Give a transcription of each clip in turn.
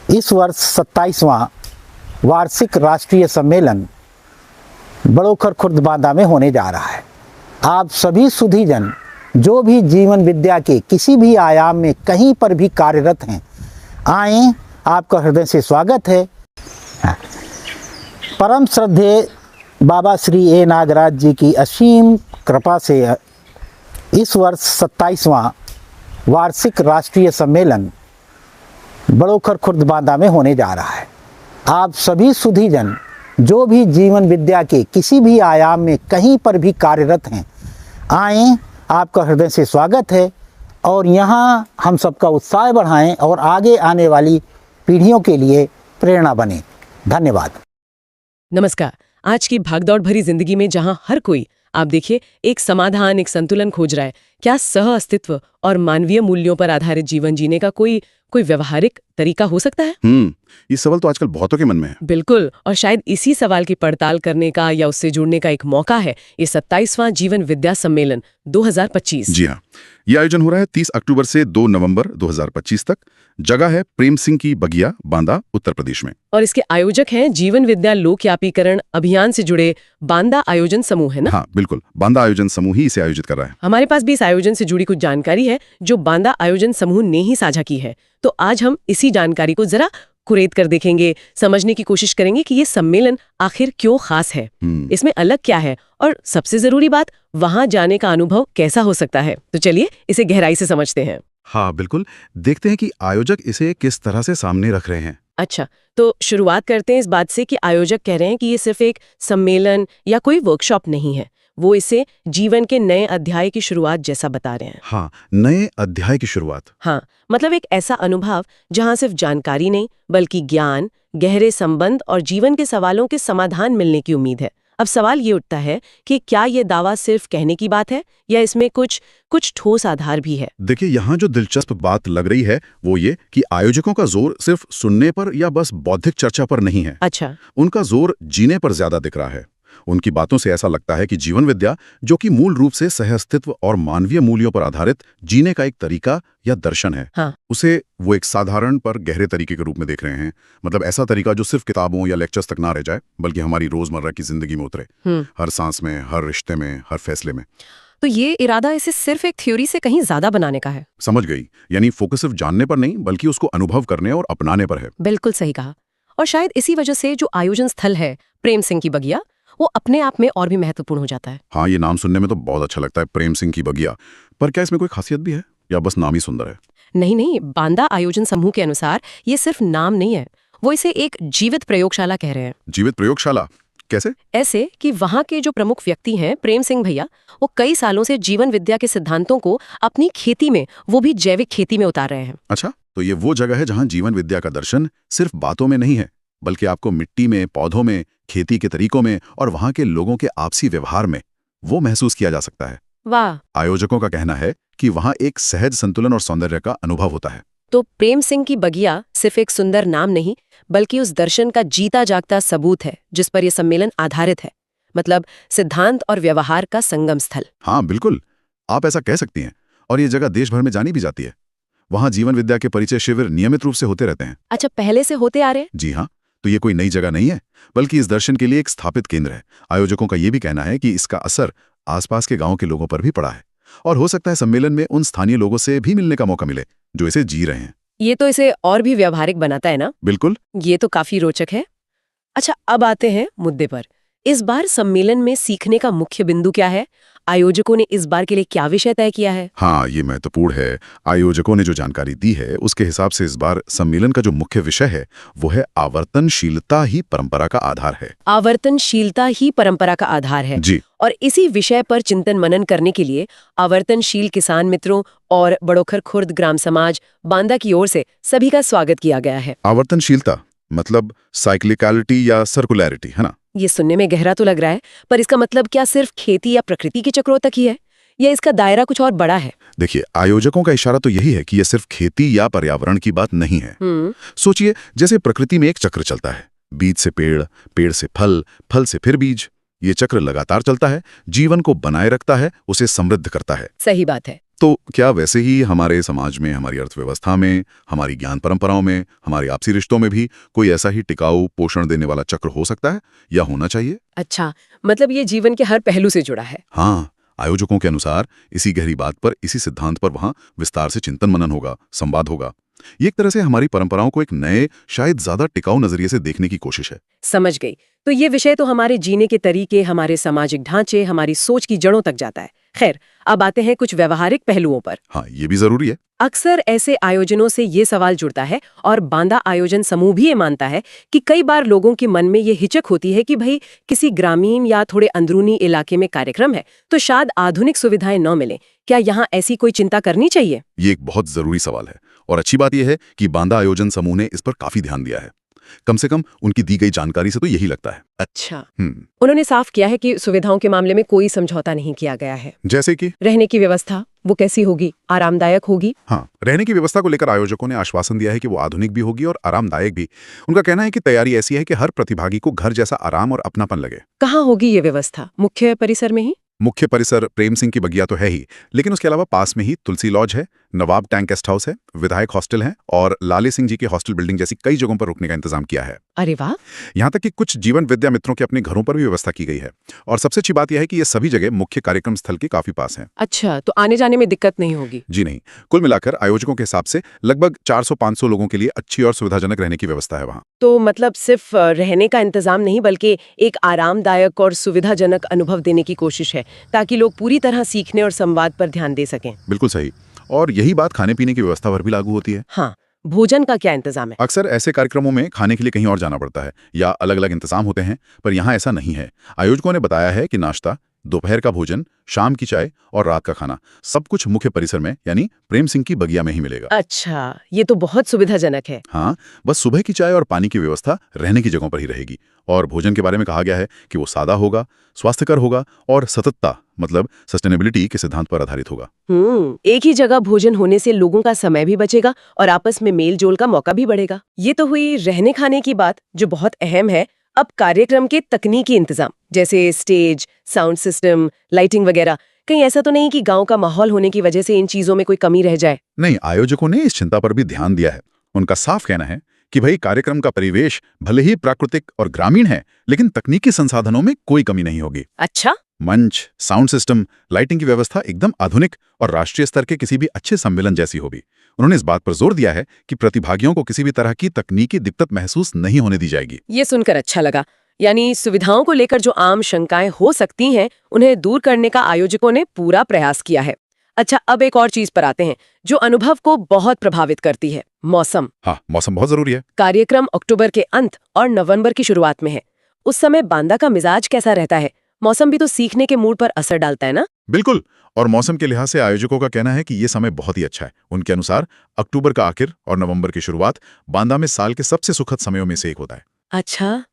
इस वर्ष 27वां वार्षिक राष्ट्रीय सम्मेलन बड़ोखर खुर्द बांदा में होने जा रहा है। आप सभी सुधीजन जो भी जीवन विद्या के किसी भी आयाम में कहीं पर भी कार्यरत हैं, आएं, आपका हृदय से स्वागत है। परम श्रद्धेय बाबा श्री ए नागराज जी की असीम कृपा से इस वर्ष 27वां वार्षिक राष्ट्रीय सम्मेलन बड़ोखर खुर्द बांदा में होने जा रहा है। आप सभी सुधीजन जो भी जीवन विद्या के किसी भी आयाम में कहीं पर भी कार्यरत हैं, आएं, आपका हृदय से स्वागत है और यहाँ हम सबका उत्साह बढ़ाएं और आगे आने वाली पीढ़ियों के लिए प्रेरणा बने। धन्यवाद। नमस्कार। आज की भागदौड़ भरी जिंदगी में जहां हर कोई, आप देखिए, एक समाधान, एक संतुलन खोज रहा है, क्या सह अस्तित्व और मानवीय मूल्यों पर आधारित जीवन जीने का कोई व्यवहारिक तरीका हो सकता है? ये सवाल तो आजकल बहुतों के मन में है। बिल्कुल, और शायद इसी सवाल की पड़ताल करने का या उससे जुड़ने का एक मौका है ये 27वां जीवन विद्या सम्मेलन 2025। जी हाँ, ये आयोजन हो रहा है 30 अक्टूबर से 2 नवंबर 2025 तक। जगह है प्रेम सिंह की बगिया, बांदा, उत्तर प्रदेश में। और इसके आयोजक हैं जीवन विद्या लोकयापीकरण अभियान से जुड़े बांदा आयोजन समूह, है ना? हाँ बिल्कुल, बांदा आयोजन समूह ही इसे आयोजित कर रहा है। हमारे पास भी इस आयोजन से जुड़ी कुछ जानकारी है जो बांदा आयोजन समूह ने ही साझा की है। तो आज हम इसी जानकारी को जरा कुरेद कर देखेंगे, समझने की कोशिश करेंगे कि ये सम्मेलन आखिर क्यों खास है, इसमें अलग क्या है, और सबसे जरूरी बात, वहां जाने का अनुभव कैसा हो सकता है। तो चलिए इसे गहराई से समझते हैं। हाँ बिल्कुल, देखते हैं कि आयोजक इसे किस तरह से सामने रख रहे हैं। अच्छा, तो शुरुआत करते हैं इस बात से कि आयोजक कह रहे हैं कि ये सिर्फ एक सम्मेलन या कोई वर्कशॉप नहीं है, वो इसे जीवन के नए अध्याय की शुरुआत जैसा बता रहे हैं। हाँ, नए अध्याय की शुरुआत। हाँ, मतलब एक ऐसा अनुभव जहां सिर्फ जानकारी नहीं बल्कि ज्ञान, गहरे संबंध और जीवन के सवालों के समाधान मिलने की उम्मीद है। अब सवाल ये उठता है कि क्या ये दावा सिर्फ कहने की बात है या इसमें कुछ ठोस आधार भी है? देखिए, यहाँ जो दिलचस्प बात लग रही है वो ये कि आयोजकों का जोर सिर्फ सुनने पर या बस बौद्धिक चर्चा पर नहीं है। अच्छा, उनका जोर जीने पर ज्यादा दिख रहा है। उनकी बातों से ऐसा लगता है कि जीवन विद्या, जो कि मूल रूप से सहअस्तित्व और मानवीय मूल्यों पर आधारित जीने का एक तरीका या दर्शन है, हाँ, उसे वो एक साधारण पर गहरे तरीके के रूप में देख रहे हैं। मतलब ऐसा तरीका जो सिर्फ किताबों या लेक्चर्स तक ना रह जाए, बल्कि हमारी रोजमर्रा की जिंदगी में उतरे, हर सांस में, हर रिश्ते में, हर फैसले में। तो ये इरादा इसे सिर्फ एक थ्योरी से कहीं ज्यादा बनाने का है। समझ गई, यानी फोकस सिर्फ जानने पर नहीं बल्कि उसको अनुभव करने और अपनाने पर है। बिल्कुल सही कहा। और शायद इसी वजह से जो आयोजन स्थल है प्रेम सिंह की बगिया, वो अपने आप में और भी महत्वपूर्ण हो जाता है। हाँ, ये नाम सुनने में तो बहुत अच्छा लगता है, प्रेम सिंह की बगिया। पर क्या इसमें कोई खासियत भी है या बस नाम ही सुंदर है? नहीं, बांदा आयोजन समूह के अनुसार ये सिर्फ नाम नहीं है, वो इसे एक जीवित प्रयोगशाला कह रहे हैं। जीवित प्रयोगशाला कैसे? ऐसे कि वहाँ के जो प्रमुख व्यक्ति हैं प्रेम सिंह भैया, वो कई सालों से जीवन विद्या के सिद्धांतों को अपनी खेती में, वो भी जैविक खेती में उतार रहे हैं। अच्छा, तो ये वो जगह है जहाँ जीवन विद्या का दर्शन सिर्फ बातों में नहीं है, बल्कि आपको मिट्टी में, पौधों में, खेती के तरीकों में और वहाँ के लोगों के आपसी व्यवहार में वो महसूस किया जा सकता है। वाह! आयोजकों का कहना है कि वहाँ एक सहज संतुलन और सौंदर्य का अनुभव होता है। तो प्रेम सिंह की बगिया सिर्फ एक सुंदर नाम नहीं, बल्कि उस दर्शन का जीता जागता सबूत है जिस पर यह सम्मेलन आधारित है। मतलब सिद्धांत और व्यवहार का संगम स्थल। हाँ बिल्कुल, आप ऐसा कह सकती हैं। और ये जगह देश भर में जानी भी जाती है। वहाँ जीवन विद्या के परिचय शिविर नियमित रूप से होते रहते हैं। अच्छा, पहले से होते आ रहे हैं? जी हाँ, तो ये कोई नई जगह नहीं है, बल्कि इस दर्शन के लिए एक स्थापित केंद्र है। आयोजकों का ये भी कहना है कि इसका असर आसपास के गांव के लोगों पर भी पड़ा है और हो सकता है सम्मेलन में उन स्थानीय लोगों से भी मिलने का मौका मिले जो इसे जी रहे हैं। ये तो इसे और भी व्यावहारिक बनाता है ना? बिल्कुल, ये तो काफी रोचक है। अच्छा, अब आते हैं मुद्दे पर। इस बार सम्मेलन में सीखने का मुख्य बिंदु क्या है? आयोजकों ने इस बार के लिए क्या विषय तय किया है? हाँ, ये महत्वपूर्ण है। आयोजकों ने जो जानकारी दी है उसके हिसाब से इस बार सम्मेलन का जो मुख्य विषय है वो है आवर्तनशीलता ही परंपरा का आधार है। आवर्तनशीलता ही परंपरा का आधार है जी। और इसी विषय पर चिंतन मनन करने के लिए आवर्तनशील किसान मित्रों और बड़ोखर खुर्द ग्राम समाज बांदा की ओर से सभी का स्वागत किया गया है। आवर्तनशीलता मतलब साइक्लिकलिटी या सर्कुलैरिटी, है ना? ये सुनने में गहरा तो लग रहा है, पर इसका मतलब क्या सिर्फ खेती या प्रकृति के चक्रों तक ही है या इसका दायरा कुछ और बड़ा है? देखिए, आयोजकों का इशारा तो यही है कि यह सिर्फ खेती या पर्यावरण की बात नहीं है। सोचिए, जैसे प्रकृति में एक चक्र चलता है, बीज से पेड़, पेड़ से फल, फल से फिर बीज। ये चक्र लगातार चलता है, जीवन को बनाए रखता है, उसे समृद्ध करता है। सही बात है। तो क्या वैसे ही हमारे समाज में, हमारी अर्थव्यवस्था में, हमारी ज्ञान परंपराओं में, हमारे आपसी रिश्तों में भी कोई ऐसा ही टिकाऊ पोषण देने वाला चक्र हो सकता है या होना चाहिए? अच्छा, मतलब ये जीवन के हर पहलू से जुड़ा है। हाँ, आयोजकों के अनुसार इसी गहरी बात पर, इसी सिद्धांत पर वहां विस्तार से चिंतन मनन होगा, संवाद होगा। ये एक तरह से हमारी परंपराओं को एक नए, शायद ज्यादा टिकाऊ नजरिए से देखने की कोशिश है। समझ गई। तो ये विषय तो हमारे जीने के तरीके, हमारे सामाजिक ढांचे, हमारी सोच की जड़ों तक जाता है। खैर, अब आते हैं कुछ व्यवहारिक पहलुओं पर। हाँ, ये भी जरूरी है। अक्सर ऐसे आयोजनों से ये सवाल जुड़ता है, और बांदा आयोजन समूह भी ये मानता है कि कई बार लोगों के मन में ये हिचक होती है कि भाई किसी ग्रामीण या थोड़े अंदरूनी इलाके में कार्यक्रम है तो शायद आधुनिक सुविधाएं न मिलें। क्या यहाँ ऐसी कोई चिंता करनी चाहिए? ये एक बहुत जरूरी सवाल है, और अच्छी बात यह है कि बांदा आयोजन समूह ने इस पर काफी ध्यान दिया है। कम से कम उनकी दी गई जानकारी से तो यही लगता है। अच्छा, उन्होंने साफ किया है कि सुविधाओं के मामले में कोई समझौता नहीं किया गया है। जैसे कि रहने की व्यवस्था, वो कैसी होगी? आरामदायक होगी? हाँ, रहने की व्यवस्था को लेकर आयोजकों ने आश्वासन दिया है कि वो आधुनिक भी होगी और आरामदायक भी। उनका कहना है कि तैयारी ऐसी है कि हर प्रतिभागी को घर जैसा आराम और अपनापन लगे। कहाँ होगी ये व्यवस्था? मुख्य परिसर में ही? मुख्य परिसर प्रेम सिंह की बगिया तो है ही, लेकिन उसके अलावा पास में ही तुलसी लॉज है, नवाब टैंक गेस्ट हाउस है, विधायक हॉस्टल है और लाले सिंह जी के हॉस्टल बिल्डिंग जैसी कई जगहों पर रुकने का इंतजाम किया है। अरे वाह! यहाँ तक कि कुछ जीवन विद्या मित्रों के अपने घरों पर भी व्यवस्था की गई है। और सबसे अच्छी बात यह है कि ये सभी जगह मुख्य कार्यक्रम स्थल के काफी पास हैं। अच्छा, तो आने जाने में दिक्कत नहीं होगी? जी नहीं, कुल मिलाकर आयोजकों के हिसाब से लगभग 400-500 लोगों के लिए अच्छी और सुविधाजनक रहने की व्यवस्था है वहाँ। तो मतलब सिर्फ रहने का इंतजाम नहीं, बल्कि एक आरामदायक और सुविधाजनक अनुभव देने की कोशिश है, ताकि लोग पूरी तरह सीखने और संवाद पर ध्यान दे सकें। बिल्कुल सही। और यही बात खाने पीने की व्यवस्था पर भी लागू होती है। हाँ, भोजन का क्या इंतजाम है? अक्सर ऐसे कार्यक्रमों में खाने के लिए कहीं और जाना पड़ता है या अलग अलग इंतजाम होते हैं, पर यहाँ ऐसा नहीं है। आयोजकों ने बताया है कि नाश्ता, दोपहर का भोजन, शाम की चाय और रात का खाना सब कुछ मुख्य परिसर में यानी प्रेम सिंह की बगिया में ही मिलेगा। अच्छा, ये तो बहुत सुविधाजनक है। हाँ, बस सुबह की चाय और पानी की व्यवस्था रहने की जगहों पर ही रहेगी। और भोजन के बारे में कहा गया है कि वो सादा होगा, स्वास्थ्यकर होगा और सततता मतलब सस्टेनेबिलिटी के सिद्धांत पर आधारित होगा। एक ही जगह भोजन होने से लोगों का समय भी बचेगा और आपस में मेल जोल का मौका भी बढ़ेगा। ये तो हुई रहने खाने की बात, जो बहुत अहम है। अब कार्यक्रम के तकनीकी इंतजाम, जैसे स्टेज, साउंड सिस्टम, लाइटिंग वगैरह, कहीं ऐसा तो नहीं कि गांव का माहौल होने की वजह से इन चीजों में कोई कमी रह जाए? नहीं, आयोजकों ने इस चिंता पर भी ध्यान दिया है। उनका साफ कहना है कि भाई कार्यक्रम का परिवेश भले ही प्राकृतिक और ग्रामीण है, लेकिन तकनीकी संसाधनों में कोई कमी नहीं होगी। अच्छा, मंच, साउंड सिस्टम, लाइटिंग की व्यवस्था एकदम आधुनिक और राष्ट्रीय स्तर के किसी भी अच्छे सम्मेलन जैसी होगी। उन्होंने इस बात पर जोर दिया है कि प्रतिभागियों को किसी भी तरह की तकनीकी दिक्कत महसूस नहीं होने दी जाएगी। ये सुनकर अच्छा लगा। यानी सुविधाओं को लेकर जो आम शंकाएं हो सकती हैं, उन्हें दूर करने का आयोजकों ने पूरा प्रयास किया है। अच्छा, अब एक और चीज पर आते हैं जो अनुभव को बहुत प्रभावित करती है, मौसम। हाँ, मौसम बहुत जरूरी है। कार्यक्रम अक्टूबर के अंत और नवंबर की शुरुआत में है। उस समय बांदा का मिजाज कैसा रहता है? मौसम भी तो सीखने के मूड पर असर डालता है ना? बिल्कुल, और मौसम के लिहाज से आयोजकों का कहना है कि ये समय बहुत ही अच्छा है। उनके अनुसार अक्टूबर का आखिर और नवंबर की शुरुआत बांदा में साल के सबसे सुखद समयों में से एक होता है। अच्छा,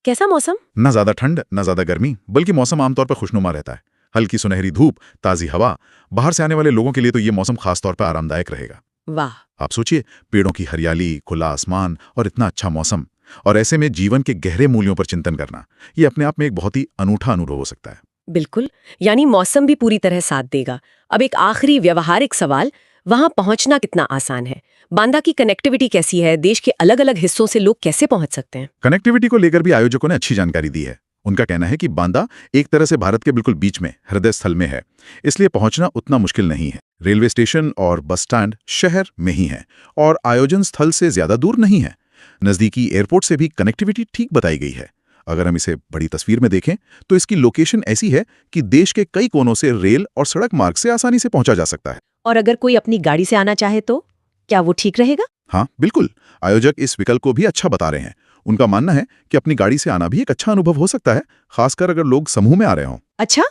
कैसा मौसम? न ज्यादा ठंड, न ज्यादा गर्मी, बल्कि मौसम आमतौर पर खुशनुमा रहता है। हल्की सुनहरी धूप, ताजी हवा। बाहर से आने वाले लोगों के लिए तो ये मौसम खास तौर पर आरामदायक रहेगा। वाह! आप सोचिए, पेड़ों की हरियाली, खुला आसमान और इतना अच्छा मौसम, और ऐसे में जीवन के गहरे मूल्यों पर चिंतन करना, ये अपने आप में एक बहुत ही अनूठा अनुभव हो सकता है। बिल्कुल, यानी मौसम भी पूरी तरह साथ देगा। अब एक आखिरी व्यवहारिक सवाल, वहां पहुंचना कितना आसान है? बांदा की कनेक्टिविटी कैसी है? देश के अलग अलग हिस्सों से लोग कैसे पहुंच सकते हैं? कनेक्टिविटी को लेकर भी आयोजकों ने अच्छी जानकारी दी है। उनका कहना है कि बांदा एक तरह से भारत के बिल्कुल बीच में, हृदय स्थल में है, इसलिए पहुंचना उतना मुश्किल नहीं है। रेलवे स्टेशन और बस स्टैंड शहर में ही है और आयोजन स्थल से ज्यादा दूर नहीं है। नजदीकी एयरपोर्ट से भी कनेक्टिविटी ठीक बताई गई है। अगर हम इसे बड़ी तस्वीर में देखें तो इसकी लोकेशन ऐसी है कि देश के कई कोनों से रेल और सड़क मार्ग से आसानी से पहुंचा जा सकता है। और अगर कोई अपनी गाड़ी से आना चाहे तो क्या वो ठीक रहेगा? हाँ, बिल्कुल। आयोजक इस विकल्प को भी अच्छा बता रहे हैं। उनका मानना है कि अपनी गाड़ी से आना भी एक अच्छा अनुभव हो सकता है, खासकर अगर लोग समूह में आ रहे हों। अच्छा,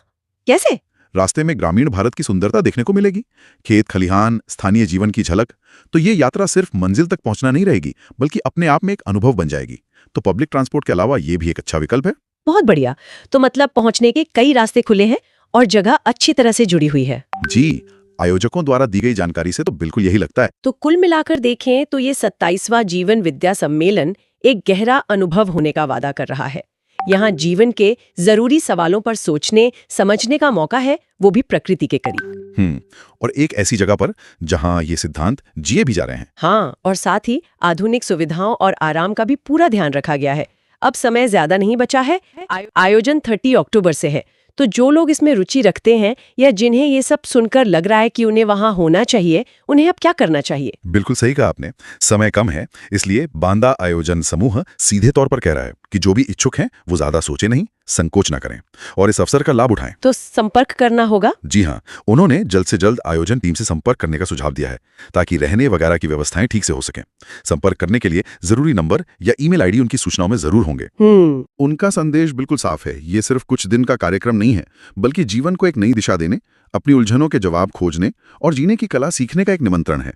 कैसे? रास्ते में ग्रामीण भारत की सुंदरता देखने को मिलेगी, खेत खलिहान, स्थानीय जीवन की झलक। तो ये यात्रा सिर्फ मंजिल तक पहुंचना नहीं रहेगी, बल्कि अपने आप में एक अनुभव बन जाएगी। तो पब्लिक ट्रांसपोर्ट के अलावा ये भी एक अच्छा विकल्प है। बहुत बढ़िया। तो मतलब पहुंचने के कई रास्ते खुले हैं और जगह अच्छी तरह से जुड़ी हुई है। जी, आयोजकों द्वारा दी गई जानकारी से तो बिल्कुल यही लगता है। तो कुल मिलाकर देखें तो ये 27वां जीवन विद्या सम्मेलन एक गहरा अनुभव होने का वादा कर रहा है। यहाँ जीवन के जरूरी सवालों पर सोचने समझने का मौका है, वो भी प्रकृति के करीब। और एक ऐसी जगह पर जहां ये सिद्धांत जिए भी जा रहे हैं। हाँ, और साथ ही आधुनिक सुविधाओं और आराम का भी पूरा ध्यान रखा गया है। अब समय ज्यादा नहीं बचा है, आयोजन 30 अक्टूबर से है, तो जो लोग इसमें रुचि रखते हैं या जिन्हें ये सब सुनकर लग रहा है कि उन्हें वहां होना चाहिए, उन्हें अब क्या करना चाहिए? बिल्कुल सही कहा आपने, समय कम है, इसलिए बांदा आयोजन समूह सीधे तौर पर कह रहा है कि जो भी इच्छुक हैं वो ज्यादा सोचे नहीं, संकोच ना करें और इस अवसर का लाभ उठाएं। तो संपर्क करना होगा? जी हाँ, उन्होंने जल्द से जल्द आयोजन टीम से संपर्क करने का सुझाव दिया है ताकि रहने वगैरह की व्यवस्थाएं ठीक से हो सकें। संपर्क करने के लिए जरूरी नंबर या ईमेल आईडी उनकी सूचनाओं में जरूर होंगे। उनका संदेश बिल्कुल साफ है, ये सिर्फ कुछ दिन का कार्यक्रम नहीं है, बल्कि जीवन को एक नई दिशा देने, अपनी उलझनों के जवाब खोजने और जीने की कला सीखने का एक निमंत्रण है।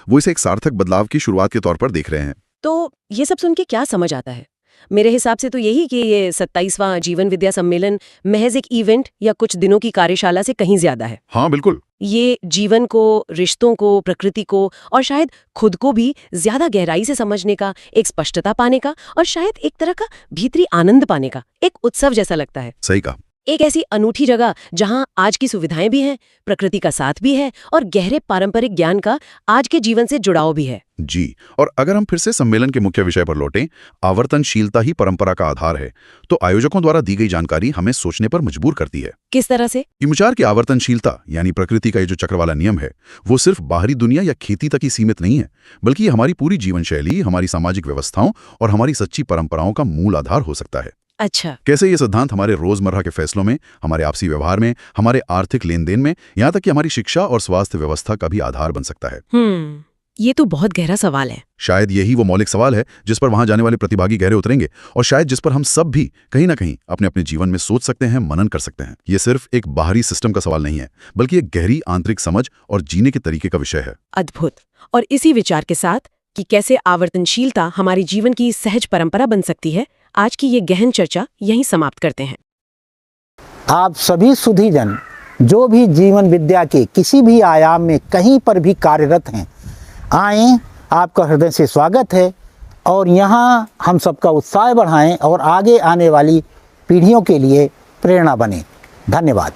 वो इसे एक सार्थक बदलाव की शुरुआत के तौर पर देख रहे हैं। तो ये सब सुन के क्या समझ आता है? मेरे हिसाब से तो यही कि ये 27वां जीवन विद्या सम्मेलन महज एक इवेंट या कुछ दिनों की कार्यशाला से कहीं ज्यादा है। हाँ बिल्कुल, ये जीवन को, रिश्तों को, प्रकृति को और शायद खुद को भी ज्यादा गहराई से समझने का, एक स्पष्टता पाने का और शायद एक तरह का भीतरी आनंद पाने का एक उत्सव जैसा लगता है। सही कहा। एक ऐसी अनूठी जगह जहां आज की सुविधाएं भी हैं, प्रकृति का साथ भी है और गहरे पारंपरिक ज्ञान का आज के जीवन से जुड़ाव भी है। जी, और अगर हम फिर से सम्मेलन के मुख्य विषय पर लौटें, आवर्तनशीलता ही परंपरा का आधार है, तो आयोजकों द्वारा दी गई जानकारी हमें सोचने पर मजबूर करती है। किस तरह से? विचार की आवर्तनशीलता यानी प्रकृति का ये जो चक्र वाला नियम है, वो सिर्फ बाहरी दुनिया या खेती तक ही सीमित नहीं है, बल्कि ये हमारी पूरी जीवन शैली, हमारी सामाजिक व्यवस्थाओं और हमारी सच्ची परंपराओं का मूल आधार हो सकता है। अच्छा, कैसे ये सिद्धांत हमारे रोजमर्रा के फैसलों में, हमारे आपसी व्यवहार में, हमारे आर्थिक लेन देन में, यहाँ तक कि हमारी शिक्षा और स्वास्थ्य व्यवस्था का भी आधार बन सकता है। ये तो बहुत गहरा सवाल है। शायद यही वो मौलिक सवाल है जिस पर वहां जाने वाले प्रतिभागी गहरे उतरेंगे और शायद जिस पर हम सब भी कहीं ना कहीं अपने अपने जीवन में सोच सकते हैं, मनन कर सकते हैं। ये सिर्फ एक बाहरी सिस्टम का सवाल नहीं है, बल्कि एक गहरी आंतरिक समझ और जीने के तरीके का विषय है। अद्भुत। और इसी विचार के साथ कि कैसे आवर्तनशीलता हमारी जीवन की सहज परंपरा बन सकती है, आज की ये गहन चर्चा यहीं समाप्त करते हैं। आप सभी सुधीजन जो भी जीवन विद्या के किसी भी आयाम में कहीं पर भी कार्यरत हैं, आएं, आपका हृदय से स्वागत है और यहाँ हम सबका उत्साह बढ़ाएं और आगे आने वाली पीढ़ियों के लिए प्रेरणा बने। धन्यवाद।